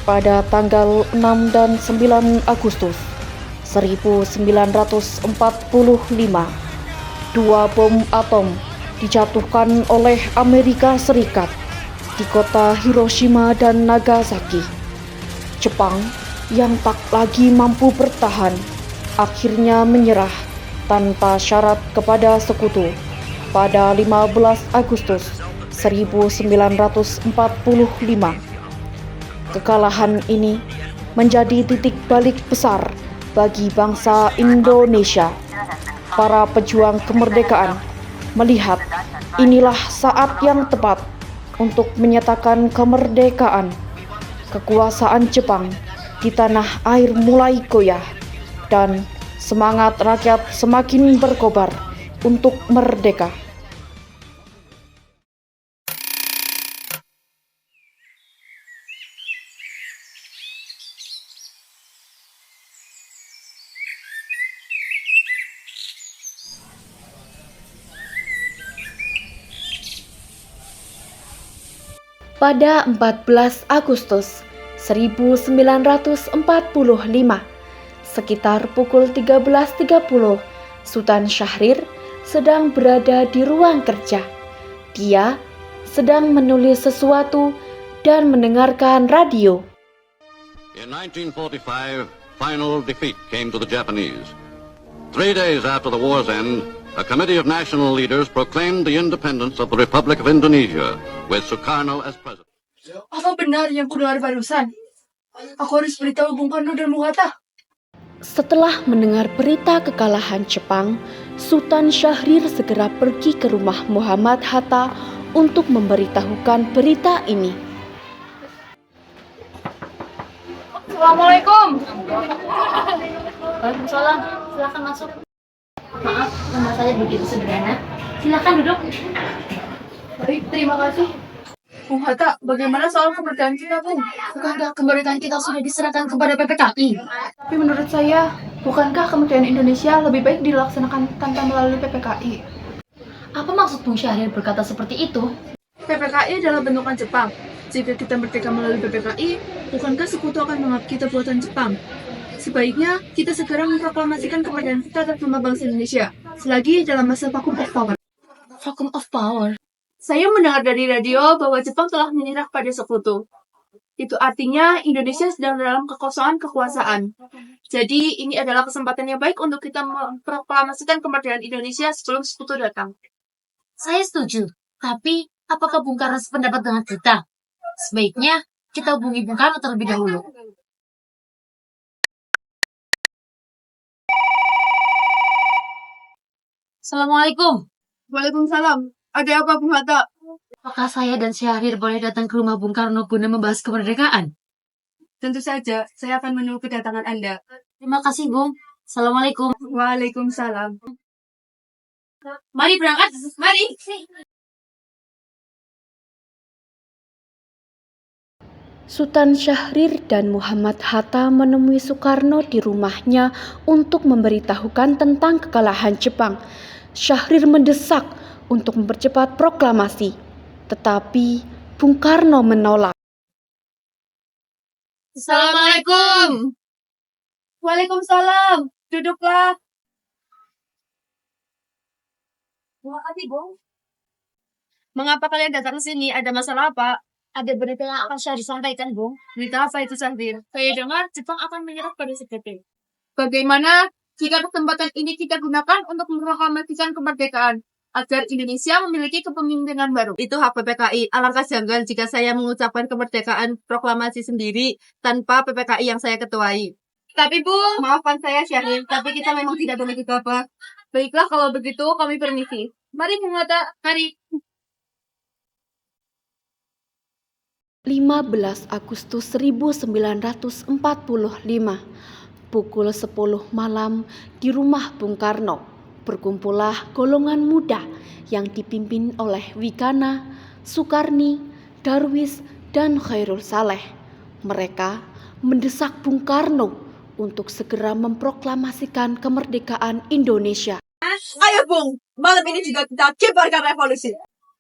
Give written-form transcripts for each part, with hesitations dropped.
pada tanggal 6 dan 9 Agustus 1945, dua bom atom dijatuhkan oleh Amerika Serikat di kota Hiroshima dan Nagasaki. Jepang yang tak lagi mampu bertahan akhirnya menyerah tanpa syarat kepada sekutu pada 15 Agustus 1945. Kekalahan ini menjadi titik balik besar bagi bangsa Indonesia. Para pejuang kemerdekaan melihat inilah saat yang tepat untuk menyatakan kemerdekaan. Kekuasaan Jepang di tanah air mulai goyah dan semangat rakyat semakin berkobar untuk merdeka. Pada 14 Agustus 1945, sekitar pukul 13.30, Sultan Syahrir sedang berada di ruang kerja. Dia sedang menulis sesuatu dan mendengarkan radio. In 1945, final defeat came to the Japanese. 3 days after the war's end, a committee of national leaders proclaimed the independence of the Republic of Indonesia, with Sukarno as president. Apa benar yang kudengar barusan? Aku harus beritahu Bung Karno dan Bung Hatta. Setelah mendengar berita kekalahan Jepang, Sultan Syahrir segera pergi ke rumah Muhammad Hatta untuk memberitahukan berita ini. Assalamualaikum. Waalaikumsalam, silakan masuk. Maaf, nama saya begitu sederhana. Silakan duduk. Baik, terima kasih. Bung Hatta, bagaimana soal kemerdekaan kita, Bung? Bukankah kemerdekaan kita sudah diserahkan kepada PPKI? Tapi menurut saya, bukankah kemerdekaan Indonesia lebih baik dilaksanakan tanpa melalui PPKI? Apa maksud Bung Syahrir berkata seperti itu? PPKI adalah bentukan Jepang. Jika kita merdeka melalui PPKI, bukankah sekutu akan menganggap kita buatan Jepang? Sebaiknya kita segera memproklamasikan kemerdekaan kita atas nama bangsa Indonesia, selagi dalam masa vacuum of power. Vacuum of power. Saya mendengar dari radio bahwa Jepang telah menyerah pada sekutu. Itu artinya Indonesia sedang dalam kekosongan kekuasaan. Jadi ini adalah kesempatan yang baik untuk kita memproklamasikan kemerdekaan Indonesia sebelum sekutu datang. Saya setuju, tapi apakah Bung Karno sependapat dengan kita? Sebaiknya kita hubungi Bung Karno terlebih dahulu. Assalamualaikum. Waalaikumsalam. Ada apa, Bung Hatta? Apakah saya dan Syahrir boleh datang ke rumah Bung Karno guna membahas kemerdekaan? Tentu saja, saya akan menunggu kedatangan Anda. Terima kasih, Bung. Assalamualaikum. Waalaikumsalam. Mari berangkat, mari. Sultan Syahrir dan Muhammad Hatta menemui Soekarno di rumahnya untuk memberitahukan tentang kekalahan Jepang. Syahrir mendesak untuk mempercepat proklamasi, tetapi Bung Karno menolak. Assalamualaikum. Waalaikumsalam. Duduklah. Terima kasih, Bung. Mengapa kalian datang ke sini? Ada masalah apa? Ada berita yang akan Syahrir sampaikan, Bung. Berita apa itu, Syahrir? Saya dengar Jepang akan menyerah pada seketika. Bagaimana jika kesempatan ini kita gunakan untuk memproklamasikan kemerdekaan agar Indonesia memiliki kepemimpinan baru? Itu hak PPKI. Alangkah janggal jika saya mengucapkan kemerdekaan proklamasi sendiri tanpa PPKI yang saya ketuai. Tapi Bung, maafkan saya Syahrir, tapi kita memang tidak boleh gegabah. Baiklah kalau begitu kami permisi. Mari Bung Hatta, mari. 15 Agustus 1945, pukul 10 malam di rumah Bung Karno, berkumpullah golongan muda yang dipimpin oleh Wigana, Sukarni, Darwis, dan Khairul Saleh. Mereka mendesak Bung Karno untuk segera memproklamasikan kemerdekaan Indonesia. Ayo Bung, malam ini juga kita kibarkan revolusi.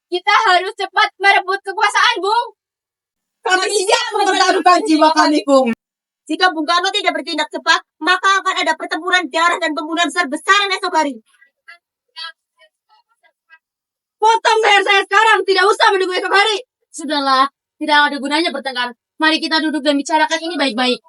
Kita harus cepat merebut kekuasaan, Bung. Kami siap mempertaruhkan jiwa kami, Bung. Jika Bung Karno tidak bertindak cepat, maka akan ada pertempuran darah dan pembunuhan besar-besaran esok hari. Potong leher saya sekarang, tidak usah menunggu esok hari. Sudahlah, tidak ada gunanya bertengkar. Mari kita duduk dan bicarakan ini baik-baik.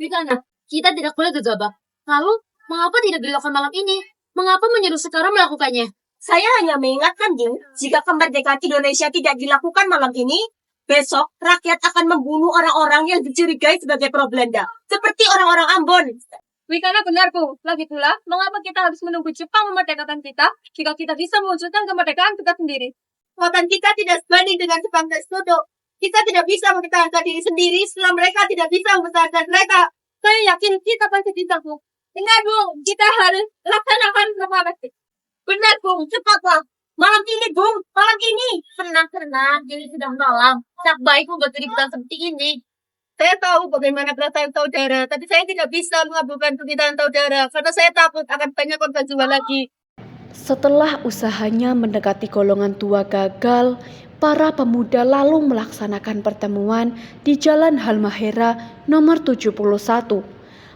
Wikana, kita tidak boleh gegabah. Lalu, mengapa tidak dilakukan malam ini? Mengapa menyuruh sekarang melakukannya? Saya hanya mengingatkan, Bung, jika kemerdekaan Indonesia tidak dilakukan malam ini, besok rakyat akan membunuh orang-orang yang dicurigai sebagai pro Belanda, seperti orang-orang Ambon. Wikana benar, Bu. Lagi pula, mengapa kita harus menunggu Jepang memerdekakan kita jika kita bisa mewujudkan kemerdekaan kita sendiri? Kekuatan kita tidak sebanding dengan Jepang dan Sekutu. Kita tidak bisa mempertahankan diri sendiri setelah mereka tidak bisa mempertahankan mereka. Saya yakin kita pasti bisa, Bu. Benar, Bu. Kita harus laksanakan proklamasi. Benar, Bung. Cepatlah. Malam ini, Bung. Malam ini. Tenang, jadi sudah malam. Tak baik membuat keributan seperti ini. Saya tahu bagaimana perasaan saudara, tapi saya tidak bisa mengabulkan permintaan saudara karena saya takut akan banyak korban jiwa lagi. Setelah usahanya mendekati golongan tua gagal, para pemuda lalu melaksanakan pertemuan di Jalan Halmahera nomor 71.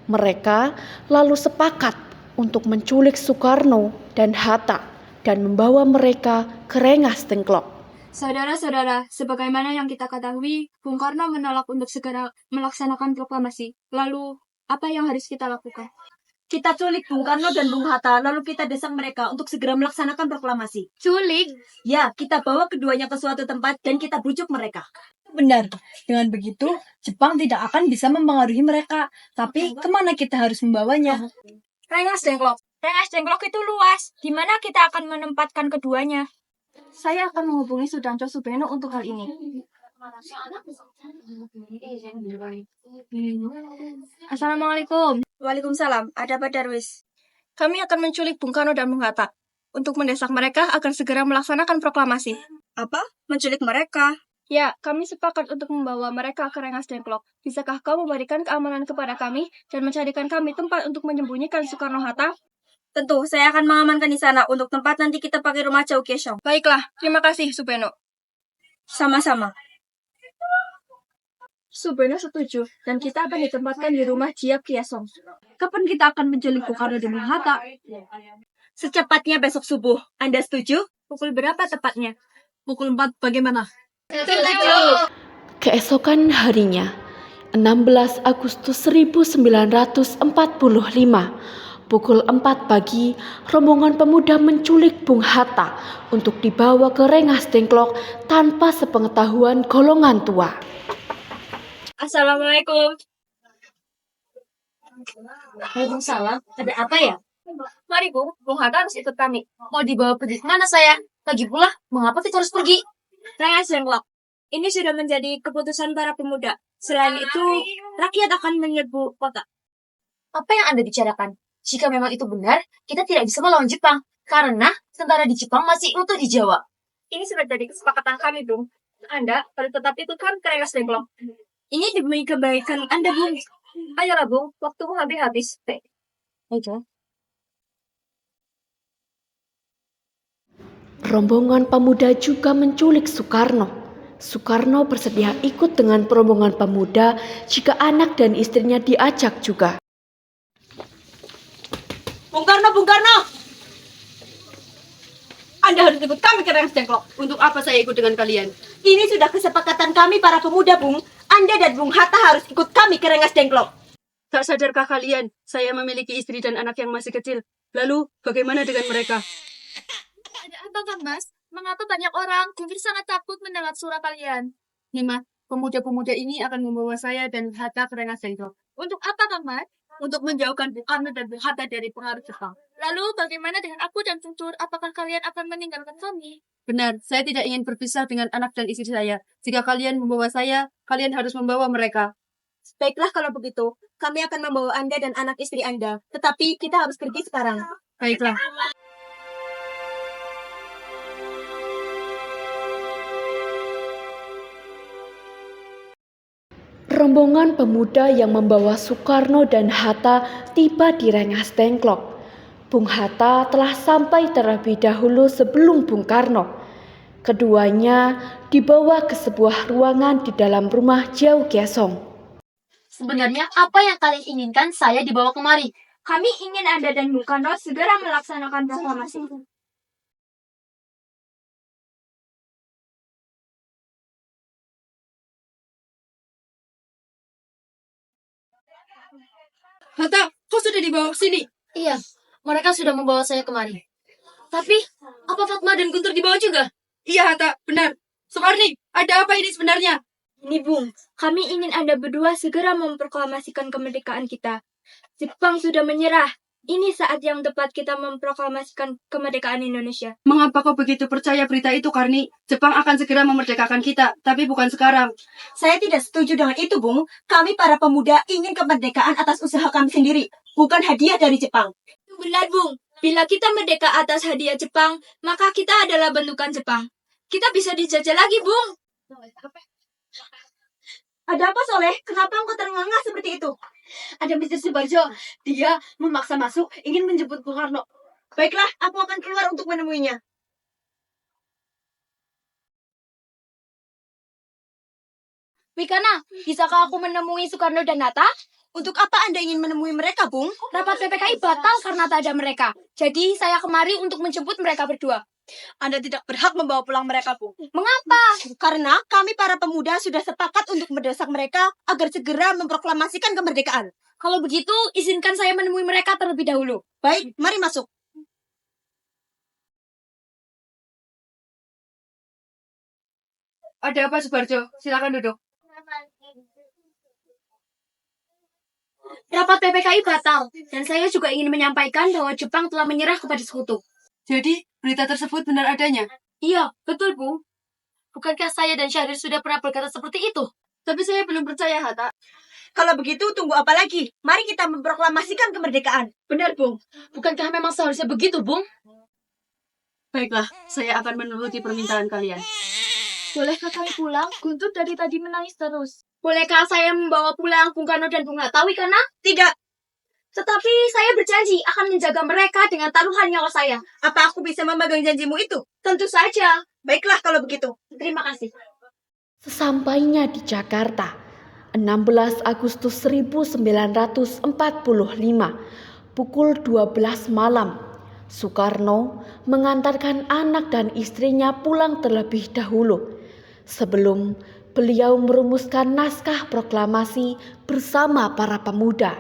Mereka lalu sepakat untuk menculik Soekarno dan Hatta dan membawa mereka ke Rengas Dengklok. Saudara-saudara, sebagaimana yang kita ketahui, Bung Karno menolak untuk segera melaksanakan proklamasi. Lalu, apa yang harus kita lakukan? Kita culik Bung Karno dan Bung Hatta, lalu kita desak mereka untuk segera melaksanakan proklamasi. Culik? Ya, kita bawa keduanya ke suatu tempat dan kita bujuk mereka. Benar, dengan begitu Jepang tidak akan bisa mempengaruhi mereka. Tapi kemana kita harus membawanya? Rengas Dengklok. Rengas Dengklok itu luas. Di mana kita akan menempatkan keduanya? Saya akan menghubungi Sudanto Subeno untuk hal ini. Assalamualaikum. Waalaikumsalam, ada apa Darwis? Kami akan menculik Bung Karno dan Bung Hatta untuk mendesak mereka agar segera melaksanakan proklamasi. Apa? Menculik mereka? Ya, kami sepakat untuk membawa mereka ke Rengas Dengklok. Bisakah kau memberikan keamanan kepada kami dan mencarikan kami tempat untuk menyembunyikan Soekarno-Hatta? Tentu, saya akan mengamankan di sana untuk tempat nanti kita pakai rumah Chow Kiesong. Baiklah, terima kasih, Subeno. Sama-sama. Subeno setuju, dan kita akan ditempatkan di rumah Jia Kiesong. Kapan kita akan menculik Bung Karno dan Bung Hatta? Secepatnya besok subuh. Anda setuju? Pukul berapa tepatnya? Pukul 4 bagaimana? Keesokan harinya, 16 Agustus 1945, pukul 4 pagi, rombongan pemuda menculik Bung Hatta untuk dibawa ke Rengas Dengklok tanpa sepengetahuan golongan tua. Assalamualaikum. Waalaikumsalam, ada apa ya? Mari, Bung Hatta harus ikut kami. Mau dibawa pergi kemana saya? Lagi pula, mengapa kita harus pergi? Rengas Dengklok. Ini sudah menjadi keputusan para pemuda. Selain itu, rakyat akan menyerbu kota. Apa yang Anda bicarakan? Jika memang itu benar, kita tidak bisa melawan Jepang. Karena tentara di Jepang masih utuh di Jawa. Ini sudah jadi kesepakatan kami, Bung. Anda harus tetap ikutkan ke Rengas Dengklok. Ini demi kebaikan Anda, Bung. Ayolah, Bung. Waktumu habis-habis. Baiklah. Rombongan pemuda juga menculik Soekarno. Soekarno bersedia ikut dengan rombongan pemuda jika anak dan istrinya diajak juga. Bung Karno! Anda harus ikut kami ke Rengas Dengklok. Untuk apa saya ikut dengan kalian? Ini sudah kesepakatan kami para pemuda, Bung. Anda dan Bung Hatta harus ikut kami ke Rengas Dengklok. Tak sadarkah kalian, saya memiliki istri dan anak yang masih kecil. Lalu, bagaimana dengan mereka? Ada apa kan, Mas? Mengapa banyak orang mungkin sangat takut mendengar suara kalian? Nima, pemuda-pemuda ini akan membawa saya dan Hatta ke Rengas Dengklok. Untuk apa kan, Mas? Untuk menjauhkan Bung Karno dan Bung Hatta dari pengaruh Jepang. Lalu bagaimana dengan aku dan Cungcur? Apakah kalian akan meninggalkan kami? Benar, saya tidak ingin berpisah dengan anak dan istri saya. Jika kalian membawa saya, kalian harus membawa mereka. Baiklah kalau begitu, kami akan membawa Anda dan anak istri Anda. Tetapi kita harus pergi sekarang. Baiklah. Rombongan pemuda yang membawa Soekarno dan Hatta tiba di Rengas Dengklok. Bung Hatta telah sampai terlebih dahulu sebelum Bung Karno. Keduanya dibawa ke sebuah ruangan di dalam rumah Jiao Kiasong. Sebenarnya apa yang kalian inginkan saya dibawa kemari? Kami ingin Anda dan Bung Karno segera melaksanakan proklamasi. Hatta, kau sudah dibawa ke sini. Iya, mereka sudah membawa saya kemari. Tapi, apa Fatma dan Guntur dibawa juga? Iya, Hatta, benar. Soekarni, ada apa ini sebenarnya? Ini Bung, kami ingin Anda berdua segera memproklamasikan kemerdekaan kita. Jepang sudah menyerah. Ini saat yang tepat kita memproklamasikan kemerdekaan Indonesia. Mengapa kau begitu percaya berita itu, Karni? Jepang akan segera memerdekakan kita, tapi bukan sekarang. Saya tidak setuju dengan itu, Bung. Kami para pemuda ingin kemerdekaan atas usaha kami sendiri, bukan hadiah dari Jepang. Benar, Bung. Bila kita merdeka atas hadiah Jepang, maka kita adalah bentukan Jepang. Kita bisa dijajah lagi, Bung. Ada apa, Soleh? Kenapa engkau terengah-engah seperti itu? Ada Mr. Subarjo. Dia memaksa masuk, ingin menjemput Bung Karno. Baiklah, aku akan keluar untuk menemuinya. Wikana, bisakah aku menemui Soekarno dan Hatta? Untuk apa Anda ingin menemui mereka, Bung? Rapat PPKI batal karena tak ada mereka. Jadi saya kemari untuk menjemput mereka berdua. Anda tidak berhak membawa pulang mereka, Bung. Mengapa? Karena kami para pemuda sudah sepakat untuk mendesak mereka agar segera memproklamasikan kemerdekaan. Kalau begitu, izinkan saya menemui mereka terlebih dahulu. Baik, mari masuk. Ada apa, Subarjo? Silakan duduk. Rapat PPKI batal, dan saya juga ingin menyampaikan bahwa Jepang telah menyerah kepada sekutu. Jadi, berita tersebut benar adanya? Iya, betul, Bu. Bukankah saya dan Syahrir sudah pernah berkata seperti itu? Tapi saya belum percaya, Hatta. Kalau begitu, tunggu apa lagi? Mari kita memproklamasikan kemerdekaan. Benar, Bung. Bukankah memang seharusnya begitu, Bung? Baiklah, saya akan menuruti permintaan kalian. Bolehkah kami pulang? Guntur dari tadi menangis terus. Bolehkah saya membawa pulang Bung Karno dan Bung Hatta, Wikana? Tidak. Tetapi saya berjanji akan menjaga mereka dengan taruhan nyawa saya. Apa aku bisa memegang janjimu itu? Tentu saja. Baiklah kalau begitu. Terima kasih. Sesampainya di Jakarta, 16 Agustus 1945, pukul 12 malam, Soekarno mengantarkan anak dan istrinya pulang terlebih dahulu sebelum beliau merumuskan naskah proklamasi bersama para pemuda.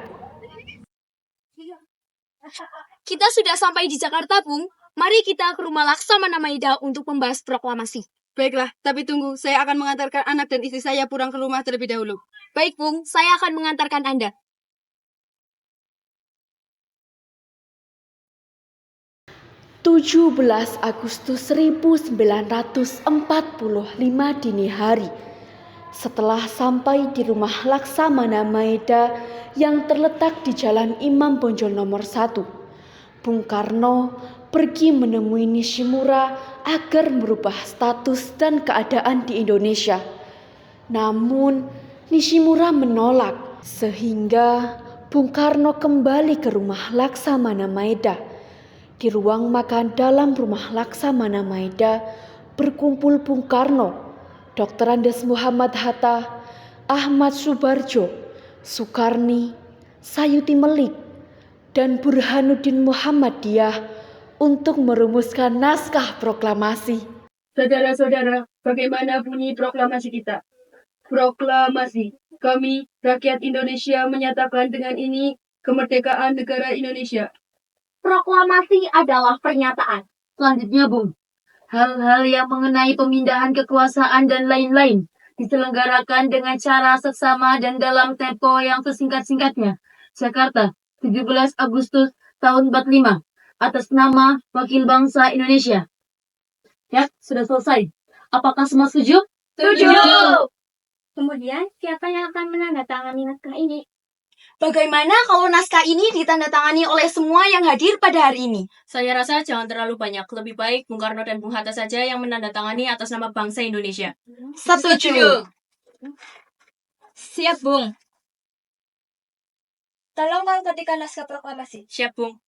Kita sudah sampai di Jakarta, Bung. Mari kita ke rumah Laksamana Maeda untuk membahas proklamasi. Baiklah, tapi tunggu. Saya akan mengantarkan anak dan istri saya pulang ke rumah terlebih dahulu. Baik, Bung. Saya akan mengantarkan Anda. (17 Agustus 1945 dini hari, setelah sampai di rumah Laksamana Maeda yang terletak di Jalan Imam Bonjol nomor 1, Bung Karno pergi menemui Nishimura agar merubah status dan keadaan di Indonesia. Namun Nishimura menolak, sehingga Bung Karno kembali ke rumah Laksamana Maeda. Di ruang makan dalam rumah Laksamana Maeda berkumpul Bung Karno, Dr. Andes Muhammad Hatta, Ahmad Subarjo, Soekarni, Sayuti Melik, dan Burhanuddin Muhammadiyah untuk merumuskan naskah proklamasi. Saudara-saudara, bagaimana bunyi proklamasi kita? Proklamasi. Kami, rakyat Indonesia, menyatakan dengan ini kemerdekaan negara Indonesia. Proklamasi adalah pernyataan. Selanjutnya, Bung. Hal-hal yang mengenai pemindahan kekuasaan dan lain-lain diselenggarakan dengan cara seksama dan dalam tempo yang sesingkat-singkatnya. Jakarta, 17 Agustus tahun 45, atas nama Wakil Bangsa Indonesia. Ya, sudah selesai. Apakah semua setuju? Setuju! Kemudian, siapa yang akan menandatangani naskah ini? Bagaimana kalau naskah ini ditandatangani oleh semua yang hadir pada hari ini? Saya rasa jangan terlalu banyak. Lebih baik Bung Karno dan Bung Hatta saja yang menandatangani atas nama bangsa Indonesia. Setuju. Siap, Bung. Tolong kau ketikkan naskah proklamasi. Siap, Bung.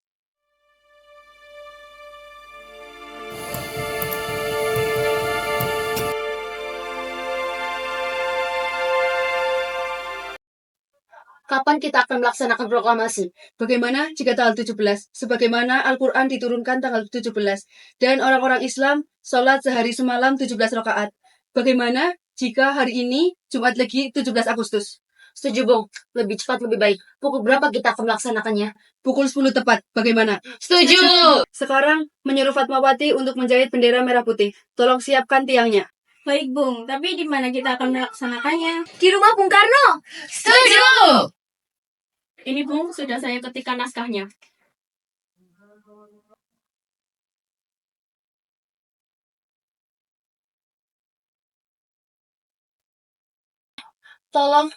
Kapan kita akan melaksanakan proklamasi? Bagaimana jika tanggal 17? Sebagaimana Al-Quran diturunkan tanggal 17. Dan orang-orang Islam sholat sehari semalam 17 rakaat. Bagaimana jika hari ini Jumat Legi 17 Agustus? Setuju, Bung. Lebih cepat lebih baik. Pukul berapa kita akan melaksanakannya? Pukul 10 tepat. Bagaimana? Setuju! Sekarang menyuruh Fatmawati untuk menjahit bendera merah putih. Tolong siapkan tiangnya. Baik, Bung. Tapi di mana kita akan melaksanakannya? Di rumah Bung Karno! Setuju! Ini, Bung, sudah saya ketikkan naskahnya. Tolong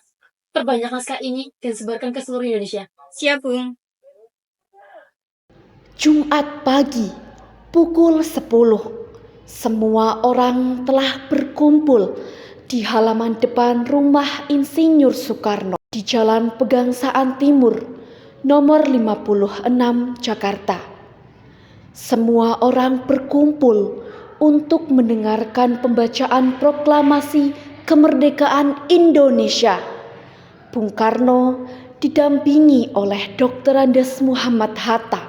perbanyak naskah ini dan sebarkan ke seluruh Indonesia. Siap, Bung. Jumat pagi, pukul 10. Semua orang telah berkumpul di halaman depan rumah Insinyur Soekarno di Jalan Pegangsaan Timur, nomor 56, Jakarta. Semua orang berkumpul untuk mendengarkan pembacaan proklamasi kemerdekaan Indonesia. Bung Karno didampingi oleh Dr. Andes Muhammad Hatta.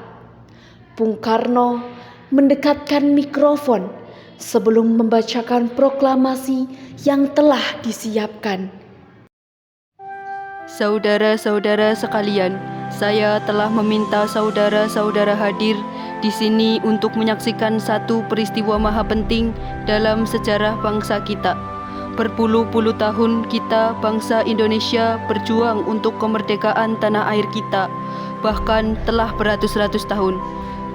Bung Karno mendekatkan mikrofon sebelum membacakan proklamasi yang telah disiapkan. Saudara-saudara sekalian, saya telah meminta saudara-saudara hadir di sini untuk menyaksikan satu peristiwa maha penting dalam sejarah bangsa kita. Berpuluh-puluh tahun kita, bangsa Indonesia, berjuang untuk kemerdekaan tanah air kita, bahkan telah beratus-ratus tahun.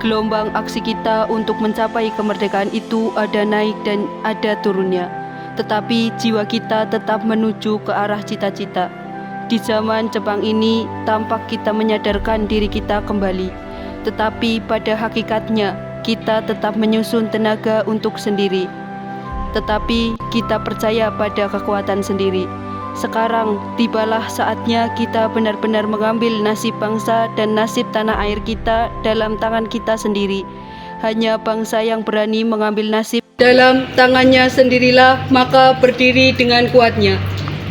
Gelombang aksi kita untuk mencapai kemerdekaan itu ada naik dan ada turunnya. Tetapi jiwa kita tetap menuju ke arah cita-cita. Di zaman Jepang ini, tampak kita menyadarkan diri kita kembali. Tetapi pada hakikatnya, kita tetap menyusun tenaga untuk sendiri. Tetapi kita percaya pada kekuatan sendiri. Sekarang tibalah saatnya kita benar-benar mengambil nasib bangsa dan nasib tanah air kita dalam tangan kita sendiri. Hanya bangsa yang berani mengambil nasib dalam tangannya sendirilah maka berdiri dengan kuatnya.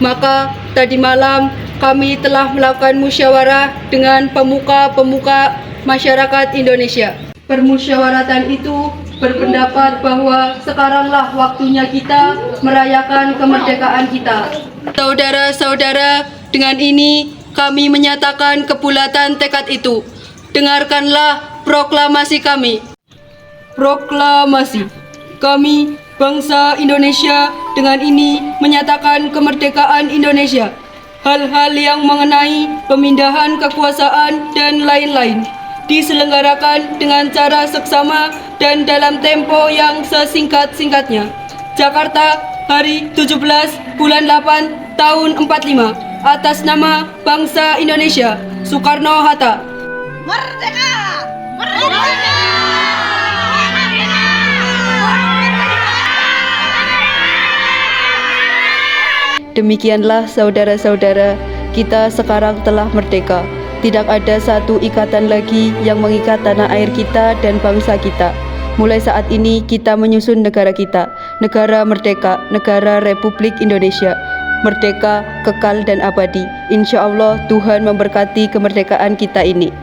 Maka tadi malam kami telah melakukan musyawarah dengan pemuka-pemuka masyarakat Indonesia. Permusyawaratan itu berpendapat bahwa sekaranglah waktunya kita merayakan kemerdekaan kita. Saudara-saudara, dengan ini kami menyatakan kebulatan tekad itu. Dengarkanlah proklamasi kami. Proklamasi. Kami, bangsa Indonesia, dengan ini menyatakan kemerdekaan Indonesia. Hal-hal yang mengenai pemindahan kekuasaan dan lain-lain diselenggarakan dengan cara seksama dan dalam tempo yang sesingkat-singkatnya. Jakarta, hari 17 bulan 8 tahun 45, atas nama bangsa Indonesia, Soekarno-Hatta. Merdeka! Merdeka! Demikianlah saudara-saudara, kita sekarang telah merdeka. Tidak ada satu ikatan lagi yang mengikat tanah air kita dan bangsa kita. Mulai saat ini kita menyusun negara kita, negara merdeka, negara Republik Indonesia. Merdeka, kekal dan abadi. Insya Allah Tuhan memberkati kemerdekaan kita ini.